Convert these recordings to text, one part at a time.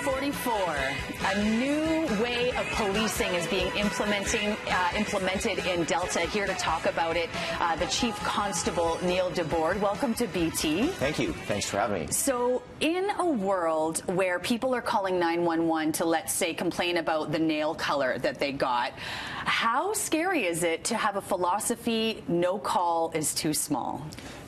44. A new way of policing is being implemented in Delta. Here to talk about it, the Chief Constable, Neil Dubord. Welcome to BT. Thank you. Thanks for having me. So in a world where people are calling 911 to, let's say, complain about the nail color that they got, how scary is it to have a philosophy, no call is too small?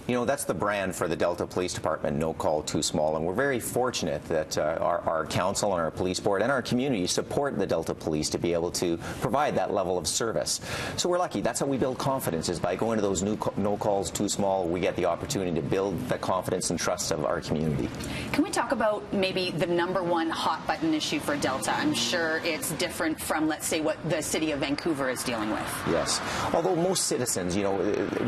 You know, that's the brand for the Delta Police Department, no call too small, and we're very fortunate that our council and our police board and our community support the Delta Police to be able to provide that level of service. So we're lucky. That's how we build confidence, is by going to those no calls too small. We get the opportunity to build the confidence and trust of our community. Can we talk about maybe the #1 hot button issue for Delta? I'm sure it's different from, let's say, what the city of Vancouver is dealing with. Yes. Although most citizens, you know,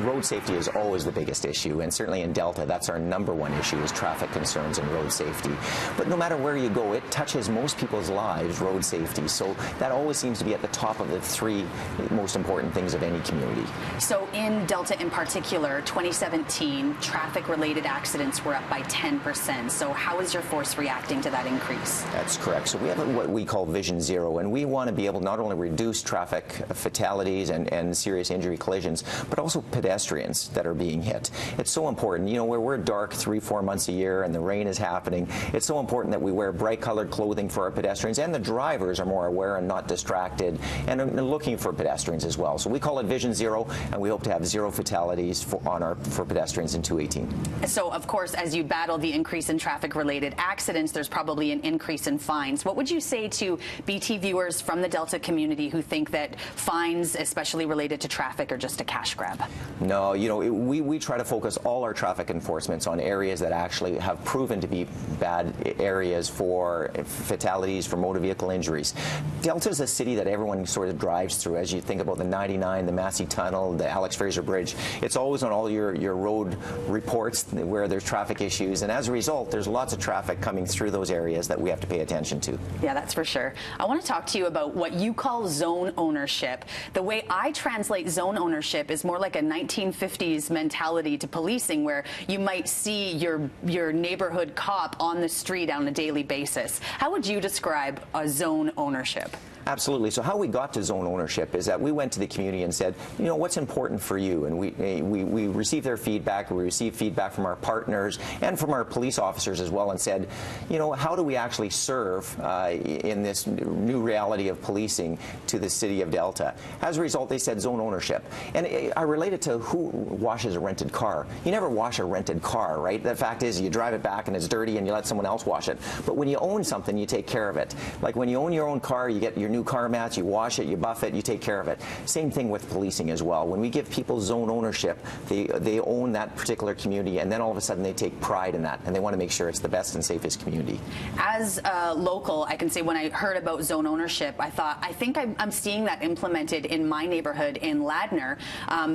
road safety is always the biggest issue. And certainly in Delta, that's our #1 issue, is traffic concerns and road safety. But no matter where you go, it touches most people's lives, road safety. So that always seems to be at the top of the 3 most important things of any community. So in Delta in particular, 2017, traffic-related accidents were up by 10%. So how is your force reacting to that increase? That's correct. So we have what we call Vision Zero, and we want to be able to not only reduce traffic fatalities and serious injury collisions, but also pedestrians that are being hit. It's so important. You know, where we're dark 3-4 months a year and the rain is happening, it's so important that we wear bright-colored clothing for our pedestrians, and the drivers are more aware and not distracted and are looking for pedestrians as well. So we call it Vision Zero, and we hope to have 0 fatalities for pedestrians in 2018. So, of course, as you battle the increase in traffic-related accidents, there's probably an increase in fines. What would you say to BT viewers from the Delta community who think that fines, especially related to traffic, are just a cash grab? No, you know, we try to focus all our traffic enforcements on areas that actually have proven to be bad areas for fatalities, for motor vehicle injuries. Delta is a city that everyone sort of drives through. As you think about the 99, the Massey Tunnel, the Alex Fraser Bridge, it's always on all your road reports where there's traffic issues, and as a result, there's lots of traffic coming through those areas that we have to pay attention to. Yeah, that's for sure. I want to talk to you about what you call zone ownership. The way I translate zone ownership is more like a 1950s mentality to policing, where you might see your neighborhood cop on the street on a daily basis. How would you describe a zone ownership? Absolutely. So how we got to zone ownership is that we went to the community and said, you know, what's important for you? And we received their feedback. We received feedback from our partners and from our police officers as well, and said, you know, how do we actually serve in this new reality of policing to the city of Delta? As a result, they said zone ownership. And I relate it to who washes a rented car. You never wash a rented car, right? The fact is, you drive it back and it's dirty and you let someone else wash it. But when you own something, you take care of it. Like when you own your own car, you get your new car mats, you wash it, you buff it, you take care of it. Same thing with policing as well. When we give people zone ownership, they own that particular community, and then all of a sudden they take pride in that, and they want to make sure it's the best and safest community. As a local, I can say when I heard about zone ownership, I thought, I think I'm seeing that implemented in my neighborhood in Ladner,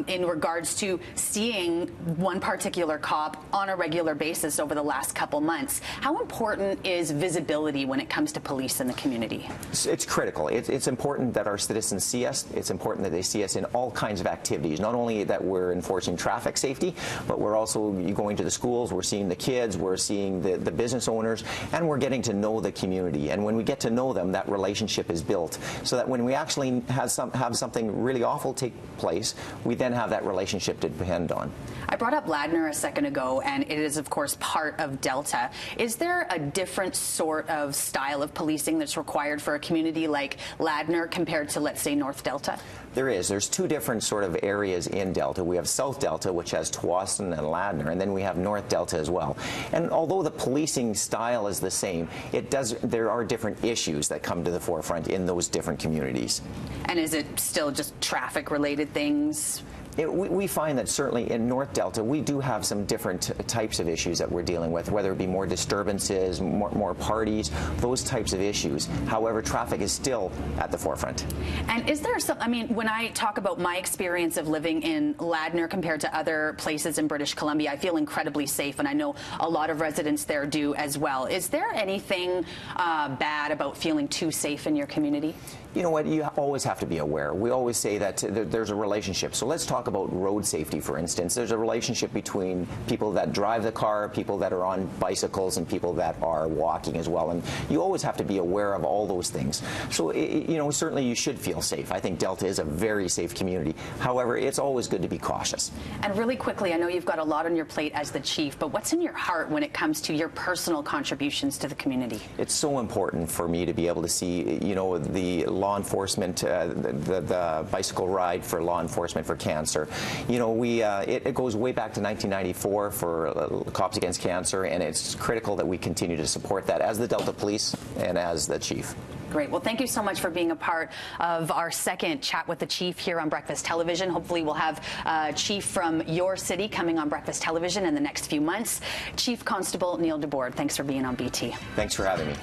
in regards to seeing one particular cop on a regular basis over the last couple months. How important is visibility when it comes to police in the community? It's critical. It's important that our citizens see us. It's important that they see us in all kinds of activities. Not only that we're enforcing traffic safety, but we're also going to the schools, we're seeing the kids, we're seeing the business owners, and we're getting to know the community. And when we get to know them, that relationship is built, so that when we actually have something really awful take place, we then have that relationship to depend on. I brought up Ladner a second ago, and it is, of course, part of Delta. Is there a different sort of style of policing that's required for a community like Ladner compared to, let's say, North Delta? There is. There's 2 different sort of areas in Delta. We have South Delta, which has Tsawwassen and Ladner, and then we have North Delta as well. And although the policing style is the same, there are different issues that come to the forefront in those different communities. And is it still just traffic-related things? We find that certainly in North Delta, we do have some different types of issues that we're dealing with, whether it be more disturbances, more parties, those types of issues. However, traffic is still at the forefront. And is there some, I mean, when I talk about my experience of living in Ladner compared to other places in British Columbia, I feel incredibly safe, and I know a lot of residents there do as well. Is there anything bad about feeling too safe in your community? You know what, you always have to be aware. We always say that there's a relationship. So let's talk talk about road safety, for instance, there's a relationship between people that drive the car, people that are on bicycles, and people that are walking as well. And you always have to be aware of all those things. So, you know, certainly you should feel safe. I think Delta is a very safe community. However, it's always good to be cautious. And really quickly, I know you've got a lot on your plate as the chief, but what's in your heart when it comes to your personal contributions to the community? It's so important for me to be able to see, you know, the law enforcement, the bicycle ride for law enforcement for cancer. You know, it goes way back to 1994 for Cops Against Cancer, and it's critical that we continue to support that as the Delta Police and as the chief. Great. Well, thank you so much for being a part of our second Chat with the Chief here on Breakfast Television. Hopefully we'll have a chief from your city coming on Breakfast Television in the next few months. Chief Constable Neil Dubord, thanks for being on BT. Thanks for having me.